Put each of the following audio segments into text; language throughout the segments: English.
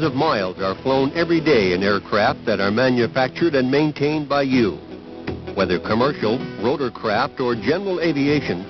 of miles are flown every day in aircraft that are manufactured and maintained by you. Whether commercial, rotorcraft, or general aviation,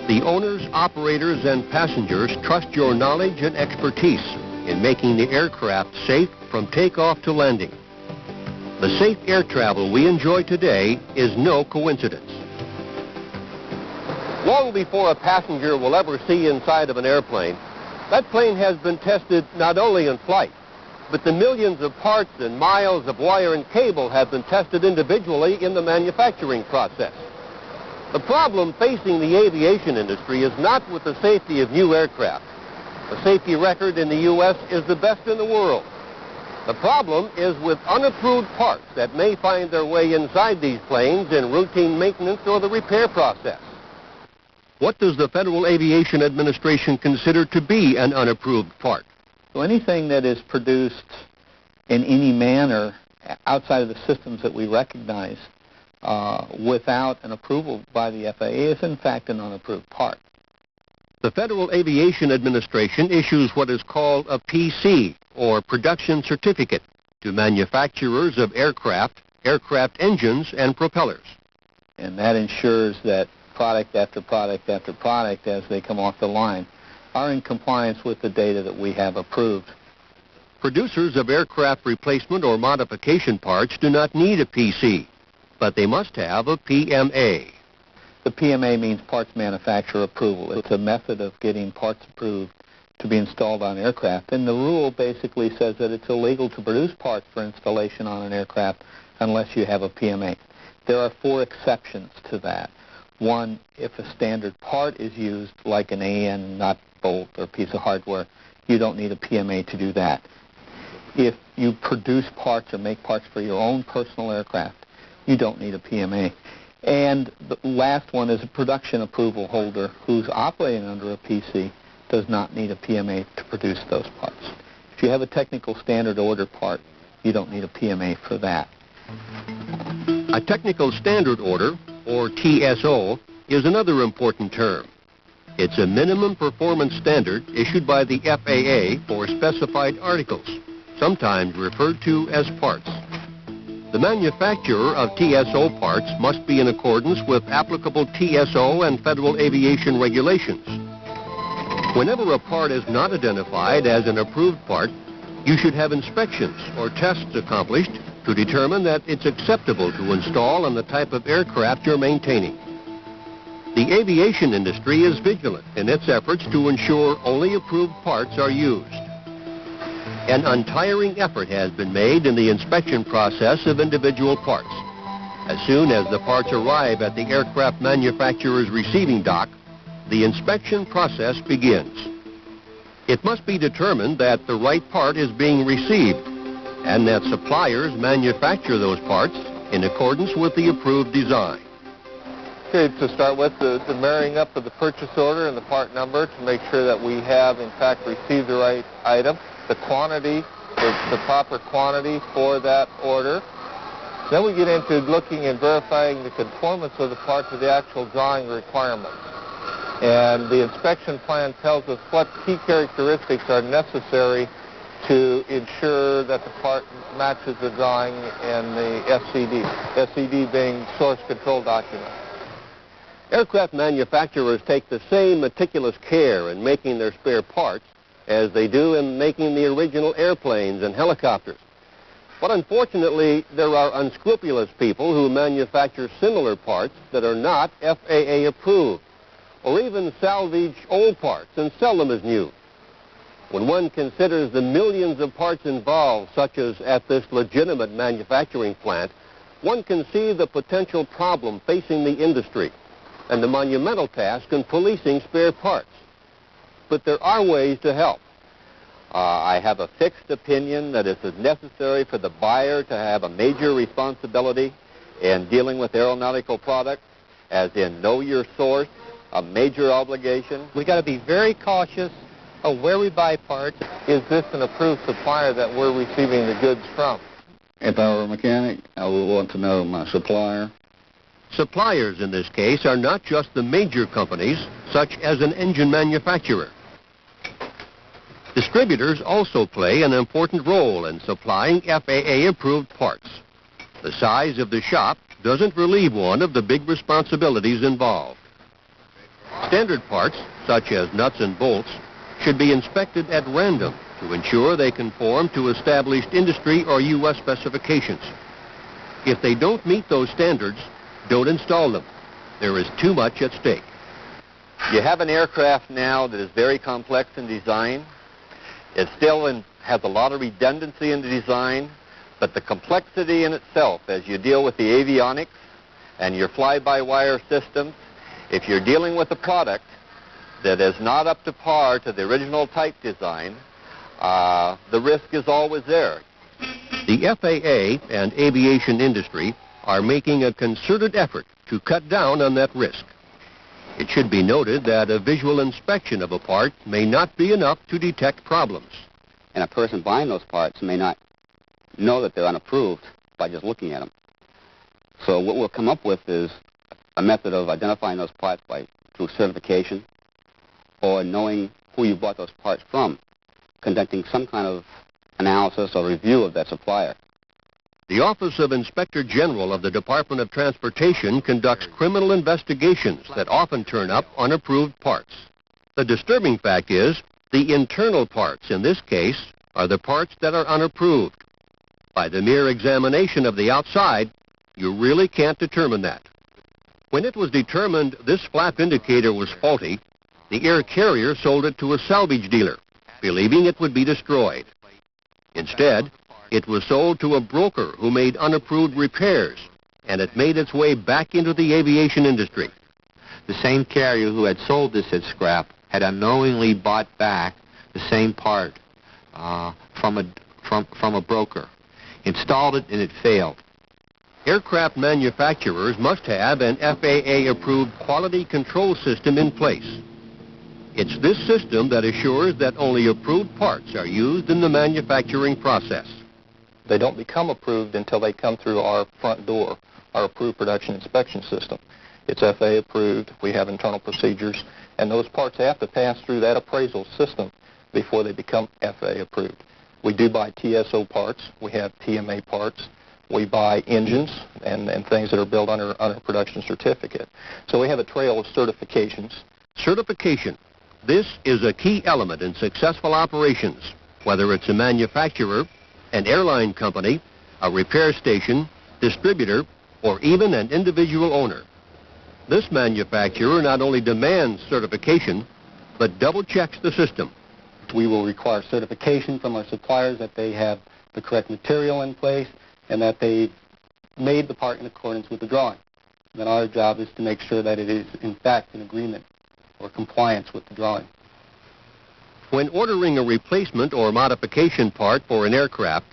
the owners, operators, and passengers trust your knowledge and expertise in making the aircraft safe from takeoff to landing. The safe air travel we enjoy today is no coincidence. Long before a passenger will ever see inside of an airplane, that plane has been tested not only in flight, but the millions of parts and miles of wire and cable have been tested individually in the manufacturing process. The problem facing the aviation industry is not with the safety of new aircraft. The safety record in the U.S. is the best in the world. The problem is with unapproved parts that may find their way inside these planes in routine maintenance or the repair process. What does the Federal Aviation Administration consider to be an unapproved part? So anything that is produced in any manner outside of the systems that we recognize without an approval by the FAA is in fact an unapproved part. The Federal Aviation Administration issues what is called a PC, or Production Certificate, to manufacturers of aircraft, aircraft engines, and propellers. And that ensures that product after product after product, as they come off the line, are in compliance with the data that we have approved. Producers of aircraft replacement or modification parts do not need a PC, but they must have a PMA. The PMA means Parts Manufacturer Approval. It's a method of getting parts approved to be installed on aircraft. And the rule basically says that it's illegal to produce parts for installation on an aircraft unless you have a PMA. There are 4 exceptions to that. One, if a standard part is used, like an AN nut, bolt, or piece of hardware, you don't need a PMA to do that. If you produce parts or make parts for your own personal aircraft, you don't need a PMA. And the last one is a production approval holder who's operating under a PC does not need a PMA to produce those parts. If you have a technical standard order part, you don't need a PMA for that. A technical standard order, or TSO, is another important term. It's a minimum performance standard issued by the FAA for specified articles, sometimes referred to as parts. The manufacturer of TSO parts must be in accordance with applicable TSO and Federal Aviation regulations. Whenever a part is not identified as an approved part, you should have inspections or tests accomplished to determine that it's acceptable to install on the type of aircraft you're maintaining. The aviation industry is vigilant in its efforts to ensure only approved parts are used. An untiring effort has been made in the inspection process of individual parts. As soon as the parts arrive at the aircraft manufacturer's receiving dock, the inspection process begins. It must be determined that the right part is being received and that suppliers manufacture those parts in accordance with the approved design. Okay, to start with, the marrying up of the purchase order and the part number to make sure that we have, in fact, received the right item, the quantity, the proper quantity for that order. Then we get into looking and verifying the conformance of the part to the actual drawing requirements. And the inspection plan tells us what key characteristics are necessary to ensure that the part matches the drawing and the SCD. SCD being source control document. Aircraft manufacturers take the same meticulous care in making their spare parts as they do in making the original airplanes and helicopters. But unfortunately, there are unscrupulous people who manufacture similar parts that are not FAA approved, or even salvage old parts and sell them as new. When one considers the millions of parts involved, such as at this legitimate manufacturing plant, one can see the potential problem facing the industry and the monumental task in policing spare parts. But there are ways to help. I have a fixed opinion that it is necessary for the buyer to have a major responsibility in dealing with aeronautical products, as in know your source, a major obligation. We got to be very cautious of where we buy parts. Is this an approved supplier that we're receiving the goods from? If I were a mechanic, I would want to know my supplier. Suppliers in this case are not just the major companies, such as an engine manufacturer. Distributors also play an important role in supplying FAA-approved parts. The size of the shop doesn't relieve one of the big responsibilities involved. Standard parts, such as nuts and bolts, should be inspected at random to ensure they conform to established industry or U.S. specifications. If they don't meet those standards, don't install them. There is too much at stake. You have an aircraft now that is very complex in design. It still has a lot of redundancy in the design, but the complexity in itself, as you deal with the avionics and your fly-by-wire systems, if you're dealing with a product that is not up to par to the original type design, the risk is always there. The FAA and aviation industry are making a concerted effort to cut down on that risk. It should be noted that a visual inspection of a part may not be enough to detect problems. And a person buying those parts may not know that they're unapproved by just looking at them. So what we'll come up with is a method of identifying those parts through certification or knowing who you bought those parts from, conducting some kind of analysis or review of that supplier. The Office of Inspector General of the Department of Transportation conducts criminal investigations that often turn up unapproved parts. The disturbing fact is the internal parts in this case are the parts that are unapproved. By the mere examination of the outside, you really can't determine that. When it was determined this flap indicator was faulty, the air carrier sold it to a salvage dealer, believing it would be destroyed. Instead, it was sold to a broker who made unapproved repairs, and it made its way back into the aviation industry. The same carrier who had sold this as scrap had unknowingly bought back the same part from a broker, installed it, and it failed. Aircraft manufacturers must have an FAA-approved quality control system in place. It's this system that assures that only approved parts are used in the manufacturing process. They don't become approved until they come through our front door, our approved production inspection system. It's FAA approved, we have internal procedures, and those parts have to pass through that appraisal system before they become FAA approved. We do buy TSO parts, we have TMA parts, we buy engines and things that are built under production certificate. So we have a trail of certifications. Certification. This is a key element in successful operations, whether it's a manufacturer, an airline company, a repair station, distributor, or even an individual owner. This manufacturer not only demands certification, but double-checks the system. We will require certification from our suppliers that they have the correct material in place and that they made the part in accordance with the drawing. And then our job is to make sure that it is, in fact, in agreement or compliance with the drawing. When ordering a replacement or modification part for an aircraft,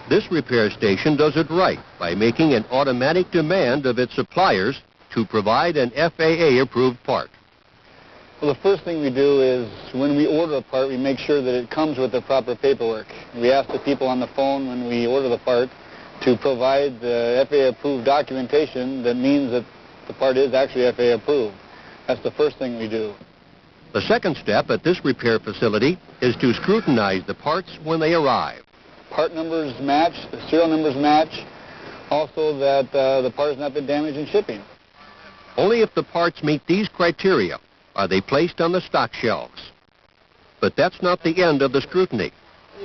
this repair station does it right by making an automatic demand of its suppliers to provide an FAA-approved part. Well, the first thing we do is when we order a part, we make sure that it comes with the proper paperwork. We ask the people on the phone when we order the part to provide the FAA-approved documentation that means that the part is actually FAA-approved. That's the first thing we do. The second step at this repair facility is to scrutinize the parts when they arrive. Part numbers match, the serial numbers match, also that the part has not been damaged in shipping. Only if the parts meet these criteria are they placed on the stock shelves. But that's not the end of the scrutiny.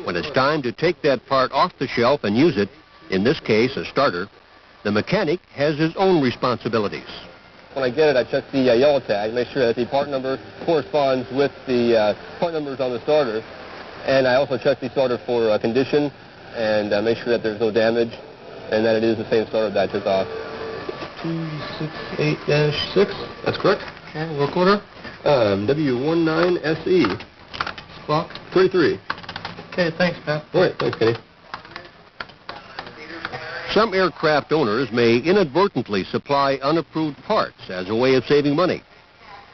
When it's time to take that part off the shelf and use it, in this case a starter, the mechanic has his own responsibilities. When I get it, I check the yellow tag, make sure that the part number corresponds with the part numbers on the starter. And I also check the starter for condition and make sure that there's no damage and that it is the same starter that I took off. 268-6, that's correct. Okay, work order. W19SE. Clock 33. Okay, thanks, Pat. All right, thanks, Kenny. Some aircraft owners may inadvertently supply unapproved parts as a way of saving money.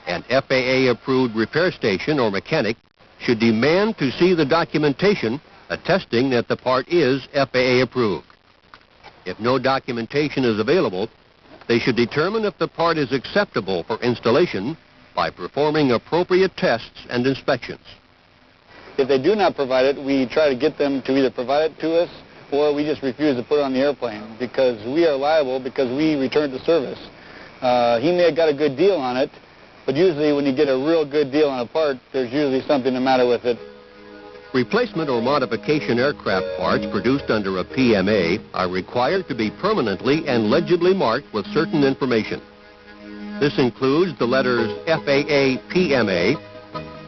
An FAA-approved repair station or mechanic should demand to see the documentation attesting that the part is FAA-approved. If no documentation is available, they should determine if the part is acceptable for installation by performing appropriate tests and inspections. If they do not provide it, we try to get them to either provide it to us or we just refuse to put it on the airplane because we are liable because we returned the service. He may have got a good deal on it, but usually when you get a real good deal on a part, there's usually something the matter with it. Replacement or modification aircraft parts produced under a PMA are required to be permanently and legibly marked with certain information. This includes the letters FAA PMA,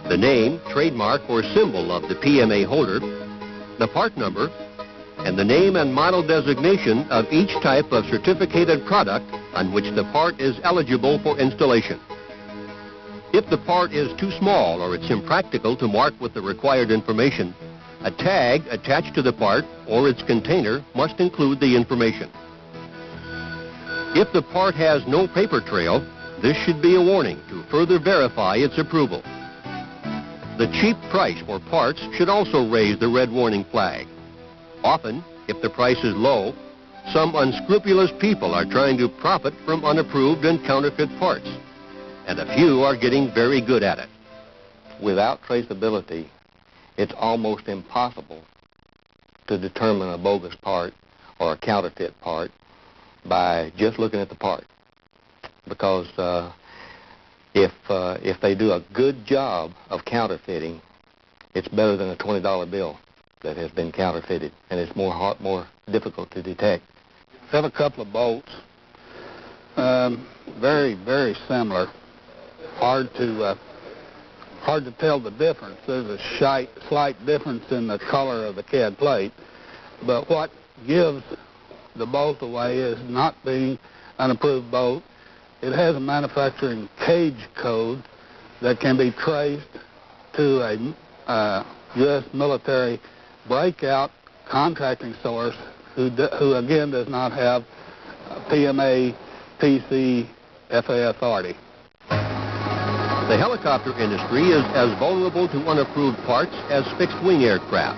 the name, trademark, or symbol of the PMA holder, the part number, and the name and model designation of each type of certificated product on which the part is eligible for installation. If the part is too small or it's impractical to mark with the required information, a tag attached to the part or its container must include the information. If the part has no paper trail, this should be a warning to further verify its approval. The cheap price for parts should also raise the red warning flag. Often, if the price is low, some unscrupulous people are trying to profit from unapproved and counterfeit parts, and a few are getting very good at it. Without traceability, it's almost impossible to determine a bogus part or a counterfeit part by just looking at the part. Because if they do a good job of counterfeiting, it's better than a $20 bill that has been counterfeited, and it's more difficult to detect. I have a couple of bolts, very, very similar. Hard to tell the difference. There's a slight difference in the color of the CAD plate, but what gives the bolt away is not being an approved bolt. It has a manufacturing cage code that can be traced to a U.S. military breakout contracting source who again does not have PMA, PC, FAA authority. The helicopter industry is as vulnerable to unapproved parts as fixed-wing aircraft.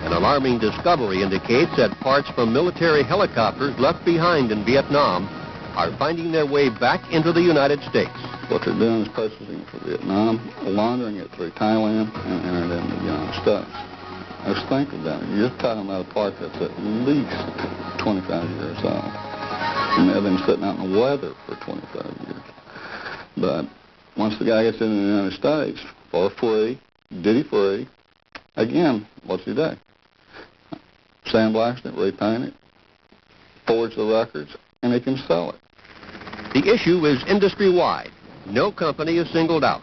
An alarming discovery indicates that parts from military helicopters left behind in Vietnam are finding their way back into the United States. What they're doing is purchasing for Vietnam, laundering it through Thailand, and entering it into the United States. I was thinking about it. You're talking about a part that's at least 25 years old. And they've been sitting out in the weather for 25 years. But once the guy gets into the United States, for free, duty-free, again, what's he do? Sandblast it, repaint it, forge the records, and he can sell it. The issue is industry-wide. No company is singled out.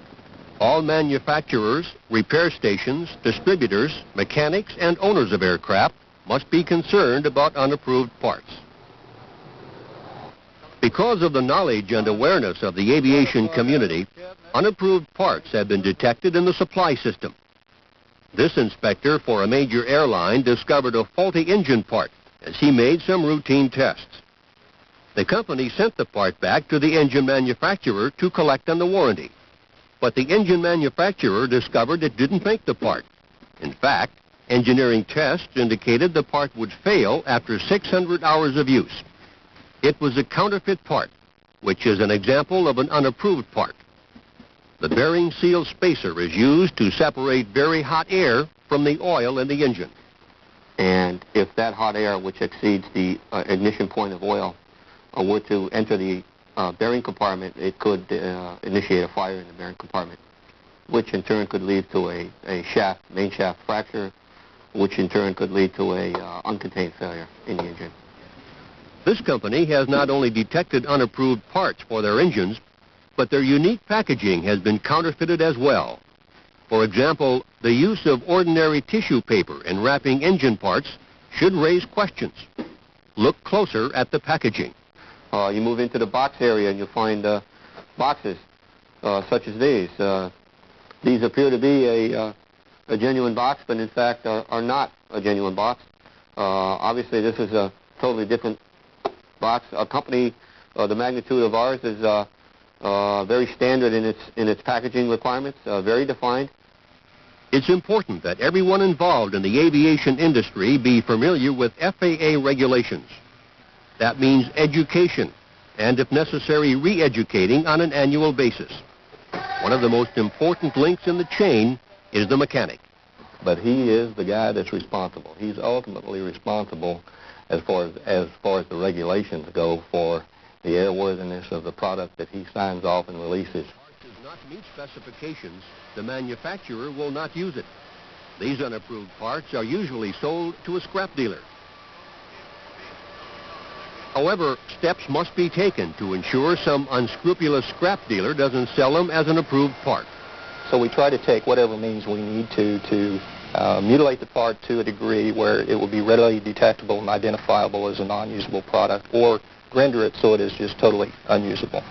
All manufacturers, repair stations, distributors, mechanics, and owners of aircraft must be concerned about unapproved parts. Because of the knowledge and awareness of the aviation community, unapproved parts have been detected in the supply system. This inspector for a major airline discovered a faulty engine part as he made some routine tests. The company sent the part back to the engine manufacturer to collect on the warranty. But the engine manufacturer discovered it didn't make the part. In fact, engineering tests indicated the part would fail after 600 hours of use. It was a counterfeit part, which is an example of an unapproved part. The bearing seal spacer is used to separate very hot air from the oil in the engine. And if that hot air, which exceeds the ignition point of oil, were to enter the bearing compartment, it could initiate a fire in the bearing compartment, which in turn could lead to a main shaft fracture, which in turn could lead to a uncontained failure in the engine. This company has not only detected unapproved parts for their engines, but their unique packaging has been counterfeited as well. For example, the use of ordinary tissue paper in wrapping engine parts should raise questions. Look closer at the packaging. You move into the box area and you find boxes such as these. These appear to be a genuine box, but in fact are not a genuine box. Obviously, this is a totally different box. A company the magnitude of ours is very standard in its packaging requirements, very defined. It's important that everyone involved in the aviation industry be familiar with FAA regulations. That means education, and if necessary, re-educating on an annual basis. One of the most important links in the chain is the mechanic. but he is the guy that's responsible. He's ultimately responsible as far as the regulations go for the airworthiness of the product that he signs off and releases. If the part does not meet specifications, the manufacturer will not use it. These unapproved parts are usually sold to a scrap dealer. However, steps must be taken to ensure some unscrupulous scrap dealer doesn't sell them as an approved part. So we try to take whatever means we need to mutilate the part to a degree where it will be readily detectable and identifiable as a non-usable product, or render it so it is just totally unusable.